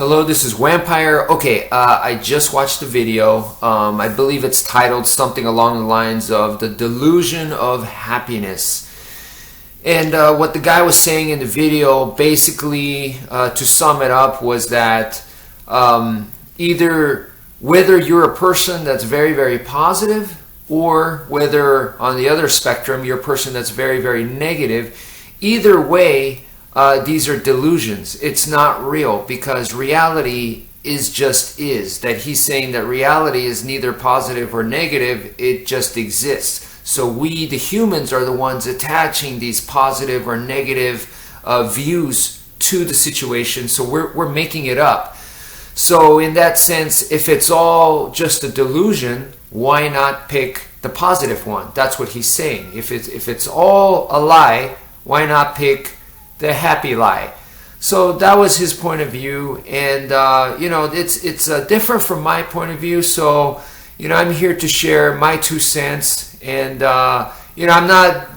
Hello, this is wmpyr. Okay, I just watched the video. I believe it's titled something along the lines of the delusion of happiness. And what the guy was saying in the video, basically, to sum it up, was that either whether you're a person that's very, very positive, or whether on the other spectrum you're a person that's very, very negative, either way, these are delusions. It's not real, because reality is just is. That he's saying that reality is neither positive or negative, it just exists. So we, the humans, are the ones attaching these positive or negative views to the situation. So we're making it up. So in that sense, if it's all just a delusion, why not pick the positive one? That's what he's saying. If it's all a lie, why not pick the happy lie? So that was his point of view, and it's different from my point of view. So I'm here to share my 2 cents, and I'm not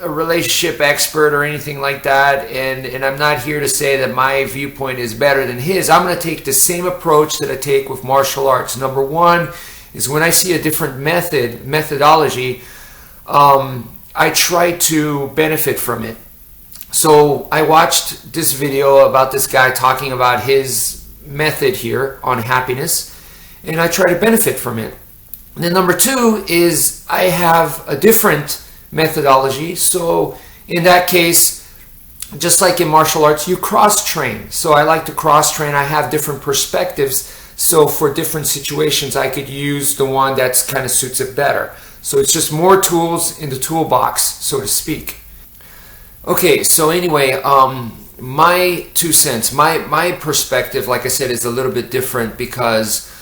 a relationship expert or anything like that, and I'm not here to say that my viewpoint is better than his. I'm going to take the same approach that I take with martial arts. Number one is, when I see a different methodology, I try to benefit from it. So I watched this video about this guy talking about his method here on happiness, and I try to benefit from it. And then number 2 is, I have a different methodology. So in that case, just like in martial arts, you cross-train. So I like to cross-train. I have different perspectives. So for different situations, I could use the one that's kind of suits it better. So it's just more tools in the toolbox, so to speak. Okay, so anyway, my 2 cents, my perspective, like I said, is a little bit different, because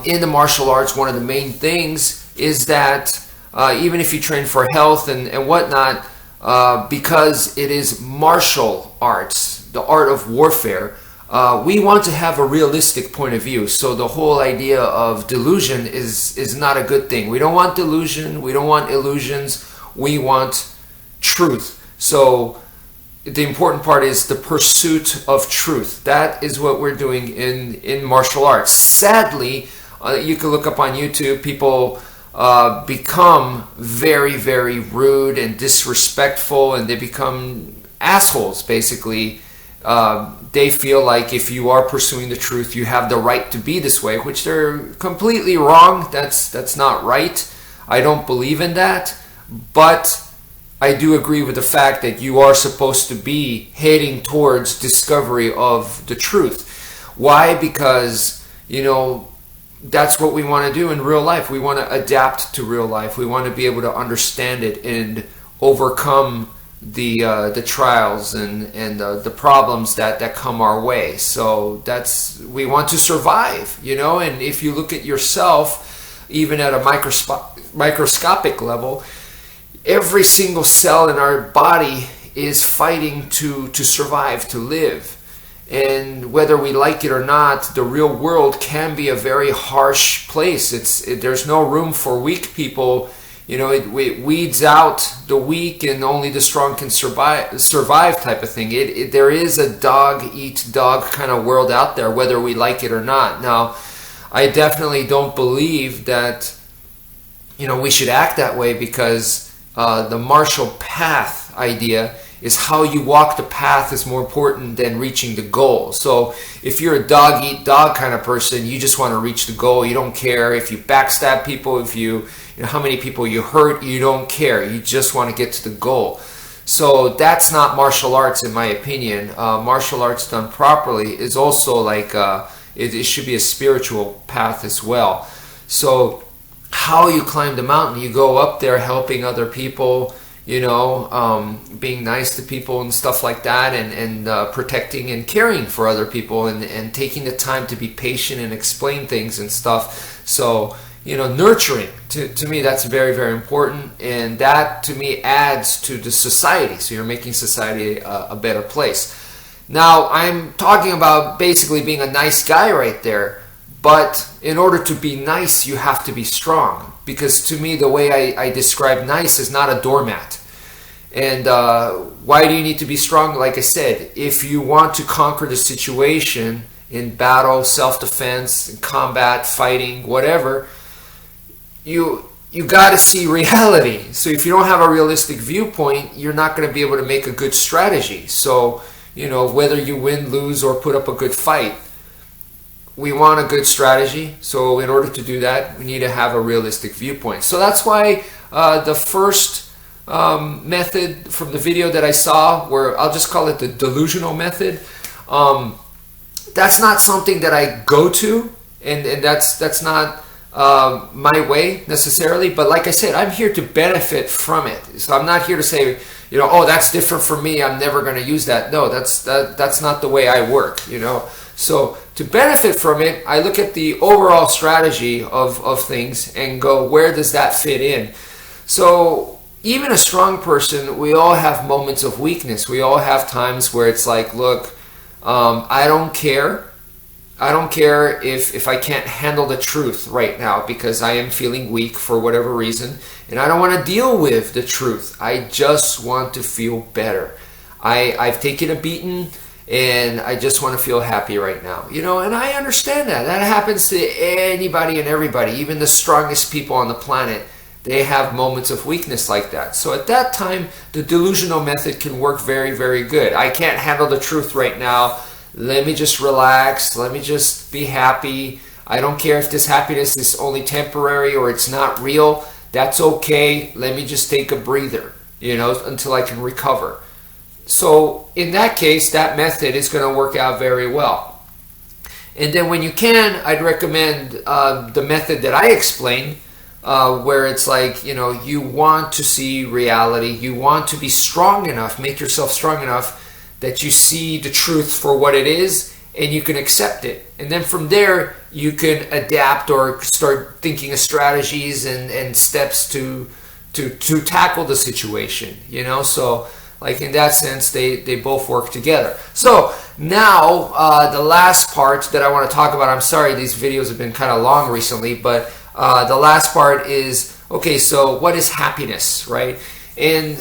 in the martial arts, one of the main things is that even if you train for health and whatnot, because it is martial arts, the art of warfare, we want to have a realistic point of view. So the whole idea of delusion is not a good thing. We don't want delusion, we don't want illusions, we want truth. So the important part is the pursuit of truth. That is what we're doing in martial arts. Sadly, you can look up on YouTube, people become very, very rude and disrespectful, and they become assholes, basically. They feel like if you are pursuing the truth, you have the right to be this way, which they're completely wrong. That's not right. I don't believe in that. But I do agree with the fact that you are supposed to be heading towards discovery of the truth. Why? Because, that's what we want to do in real life. We want to adapt to real life. We want to be able to understand it and overcome the trials and the problems that come our way. So we want to survive, and if you look at yourself, even at a microscopic level, every single cell in our body is fighting to survive, to live. And whether we like it or not, the real world can be a very harsh place. There's no room for weak people. It weeds out the weak, and only the strong can survive type of thing. There is a dog-eat-dog kind of world out there, whether we like it or not. Now, I definitely don't believe that we should act that way, because the martial path idea is how you walk the path is more important than reaching the goal. So if you're a dog-eat-dog kind of person, you just want to reach the goal. You don't care if you backstab people, if how many people you hurt, you don't care. You just want to get to the goal. So that's not martial arts, in my opinion. Martial arts done properly is also like, it should be a spiritual path as well. So how you climb the mountain, you go up there helping other people, being nice to people and stuff like that, and protecting and caring for other people, and taking the time to be patient and explain things and stuff. So, nurturing, to me, that's very, very important, and that, to me, adds to the society. So you're making society a better place. Now, I'm talking about basically being a nice guy right there. But in order to be nice, you have to be strong. Because to me, the way I describe nice is not a doormat. And why do you need to be strong? Like I said, if you want to conquer the situation in battle, self-defense, in combat, fighting, whatever, you got to see reality. So if you don't have a realistic viewpoint, you're not going to be able to make a good strategy. So, you know, whether you win, lose, or put up a good fight, we want a good strategy. So in order to do that, we need to have a realistic viewpoint. So that's why the first method from the video that I saw, where I'll just call it the delusional method, that's not something that I go to, and that's not my way necessarily. But like I said, I'm here to benefit from it. So I'm not here to say, you know, oh, that's different from me, I'm never going to use that. No, that's not the way I work, you know. So to benefit from it, I look at the overall strategy of things and go, where does that fit in? So even a strong person, we all have moments of weakness. We all have times where it's like, look, I don't care. I don't care if I can't handle the truth right now because I am feeling weak for whatever reason, and I don't want to deal with the truth. I just want to feel better. I've taken a beating, and I just want to feel happy right now, you know. And I understand that happens to anybody and everybody, even the strongest people on the planet. They have moments of weakness like that. So at that time, the delusional method can work very, very good. I can't handle the truth right now. Let me just relax. Let me just be happy. I don't care if this happiness is only temporary or it's not real. That's okay. Let me just take a breather, you know, until I can recover. So in that case, that method is going to work out very well. And then when you can, I'd recommend the method that I explained, where it's like, you know, you want to see reality. You want to be strong enough, make yourself strong enough that you see the truth for what it is and you can accept it. And then from there, you can adapt or start thinking of strategies and steps to tackle the situation, you know. So like in that sense, they both work together. So now the last part that I want to talk about, I'm sorry these videos have been kind of long recently, but the last part is, okay, so what is happiness, right? And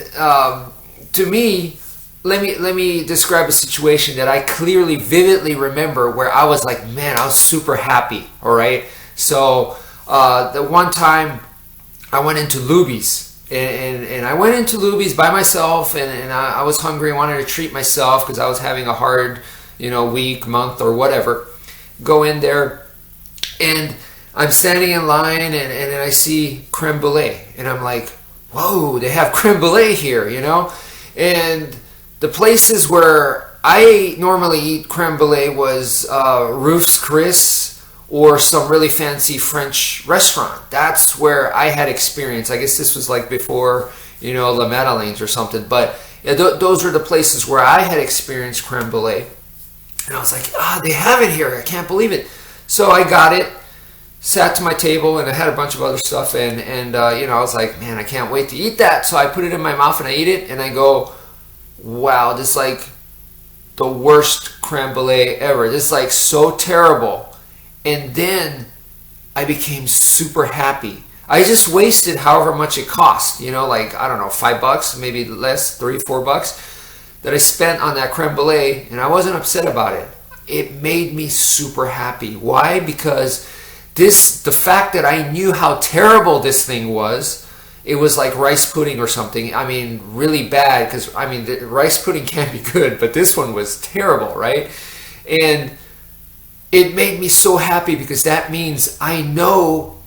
to me, let me describe a situation that I clearly, vividly remember where I was like, man, I was super happy, all right? So the one time I went into Luby's, and I went into Luby's by myself, and I was hungry, wanted to treat myself because I was having a hard, you know, week, month, or whatever. Go in there, and I'm standing in line, and I see creme brulee, and I'm like, whoa, they have creme brulee here, you know? And the places where I normally eat creme brulee was Ruth's Chris or some really fancy French restaurant. That's where I had experience. I guess this was like before, you know, La Madeleine's or something. But yeah, those are the places where I had experienced creme brulee. And I was like, they have it here. I can't believe it. So I got it, sat to my table, and I had a bunch of other stuff. And you know, I was like, man, I can't wait to eat that. So I put it in my mouth and I eat it, and I go, wow, this is like the worst creme brulee ever. This is like so terrible. And then I became super happy. I just wasted however much it cost, you know, like, I don't know, $5, maybe less, $3, $4 that I spent on that creme brulee, and I wasn't upset about it. It made me super happy. Why? Because the fact that I knew how terrible this thing was, it was like rice pudding or something. I mean, really bad, because, I mean, the rice pudding can be good, but this one was terrible, right? And it made me so happy because that means I know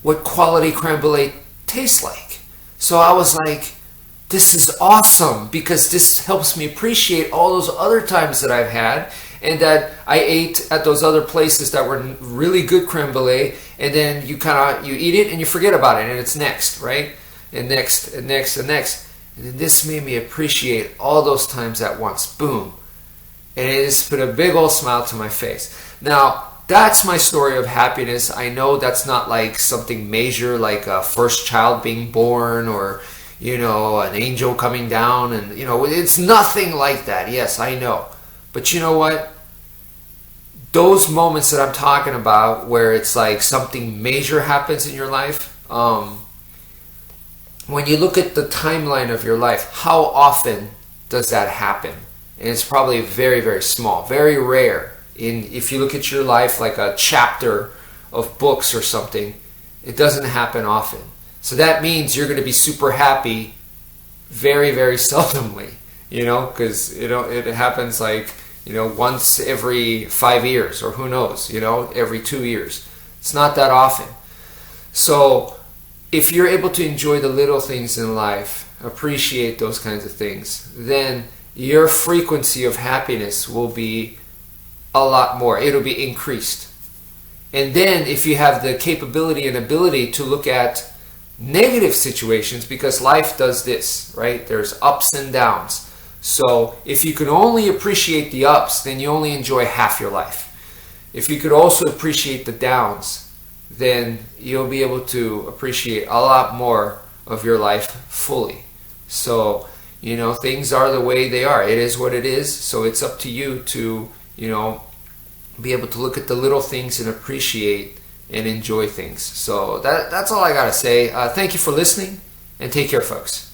what quality creme brulee tastes like. So I was like, this is awesome, because this helps me appreciate all those other times that I've had and that I ate at those other places that were really good creme brulee, and then you eat it and you forget about it, and it's next, right? And next, and next, and next. And then this made me appreciate all those times at once. Boom. And it just put a big old smile to my face. Now, that's my story of happiness. I know that's not like something major, like a first child being born, or, you know, an angel coming down, and, you know, it's nothing like that. Yes, I know. But you know what? Those moments that I'm talking about, where it's like something major happens in your life, when you look at the timeline of your life, how often does that happen? And it's probably very, very small, very rare, if you look at your life like a chapter of books or something, it doesn't happen often. So that means you're going to be super happy very, very seldomly, because it happens like, once every 5 years, or who knows, every 2 years. It's not that often. So if you're able to enjoy the little things in life, appreciate those kinds of things, then your frequency of happiness will be a lot more. It'll be increased. And then if you have the capability and ability to look at negative situations, because life does this, right? There's ups and downs. So if you can only appreciate the ups, then you only enjoy half your life. If you could also appreciate the downs, then you'll be able to appreciate a lot more of your life fully. So, things are the way they are. It is what it is. So it's up to you to, be able to look at the little things and appreciate and enjoy things. So that's all I got to say. Thank you for listening, and take care, folks.